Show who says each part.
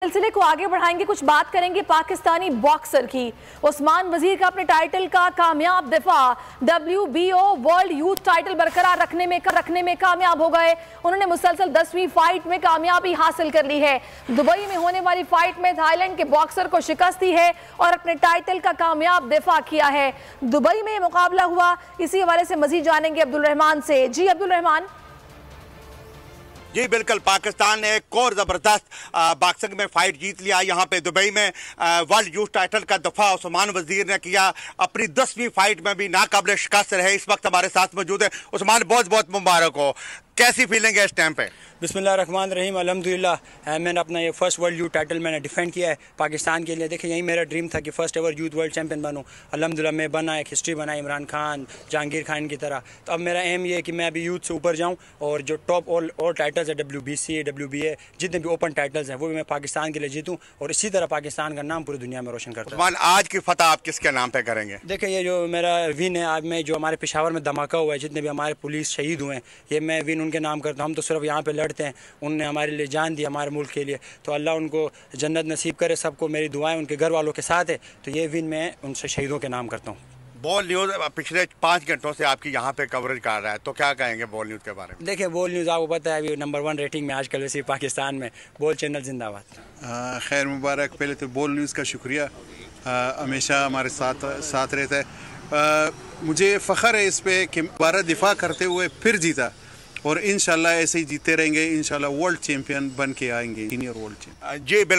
Speaker 1: सिलसिले को आगे बढ़ाएंगे। कुछ बात करेंगे पाकिस्तानी बॉक्सर की। उस्मान वजीर का अपने टाइटल का कामयाब दिफा, WBO वर्ल्ड यूथ टाइटल बरकरार रखने में कामयाब हो गए। उन्होंने मुसलसल 10वीं फाइट में कामयाबी हासिल कर ली है। दुबई में होने वाली फाइट में थाईलैंड के बॉक्सर को शिकस्त दी है और अपने टाइटल का कामयाब दिफा किया है। दुबई में मुकाबला हुआ, इसी हवाले से मजीद जानेंगे अब्दुल रहमान से। जी अब्दुल रहमान।
Speaker 2: जी बिल्कुल, पाकिस्तान ने एक और ज़बरदस्त बॉक्सिंग में फाइट जीत लिया। यहाँ पे दुबई में वर्ल्ड यूथ टाइटल का दफा उस्मान वजीर ने किया। अपनी 10वीं फाइट में भी नाकाबिल शिकस्त रहे। इस वक्त हमारे साथ मौजूद है। उस्मान, बहुत बहुत मुबारक हो। कैसी फीलिंग है इस टाइम पे?
Speaker 3: बिस्मिल्लाहिर्रहमानिर्रहीम, अल्हम्दुलिल्लाह। मैंने अपना ये फर्स्ट वर्ल्ड यूथ टाइटल मैंने डिफेंड किया है पाकिस्तान के लिए। देखिए, यही मेरा ड्रीम था कि first ever youth world champion बनूं। अल्हम्दुलिल्लाह मैं बना, एक हिस्ट्री बनाई इमरान खान, जहांगीर खान की तरह। तो अब मेरा एम ये है कि मैं अभी यूथ से ऊपर जाऊँ और जो टॉप और टाइटल्स है, WBC, WBA, जितने भी ओपन टाइटल्स हैं, वो भी मैं पाकिस्तान के लिए जीतूँ और इसी तरह पाकिस्तान का नाम पूरी दुनिया में रोशन करता हूँ।
Speaker 2: आज की फतह आप किसके नाम पे करेंगे?
Speaker 3: देखिए, ये जो मेरा विन है आज में, जो हमारे पेशावर में धमाका हुआ है, जितने भी हमारे पुलिस शहीद हुए हैं, ये मैं विन उनके नाम करता हूँ। हम तो सिर्फ यहाँ पे लड़ते हैं, उनने हमारे लिए जान दी, हमारे मुल्क के लिए। तो अल्लाह उनको जन्नत नसीब करे। सबको मेरी दुआएं उनके घर वालों के साथ है। तो ये विन मैं उनसे शहीदों के नाम करता हूँ।
Speaker 2: बॉल न्यूज़ पिछले 5 घंटों से आपकी यहाँ पे कवरेज कर रहा है, तो क्या कहेंगे बॉल न्यूज़ के बारे में?
Speaker 3: देखिए, बॉल न्यूज़ आपको पता है अभी नंबर 1 रेटिंग में आजकल वैसे पाकिस्तान में। बॉल चैनल जिंदाबाद।
Speaker 4: खैर मुबारक। पहले तो बॉल न्यूज़ का शुक्रिया, हमेशा हमारे साथ रहता है। मुझे फ़ख्र है इस पे कि दोबारा दिफा करते हुए फिर जीता और इंशाल्लाह ऐसे ही जीते रहेंगे। इंशाल्लाह वर्ल्ड चैंपियन बन के आएंगे, सीनियर वर्ल्ड चैंपियन।
Speaker 2: जी बिल्कुल।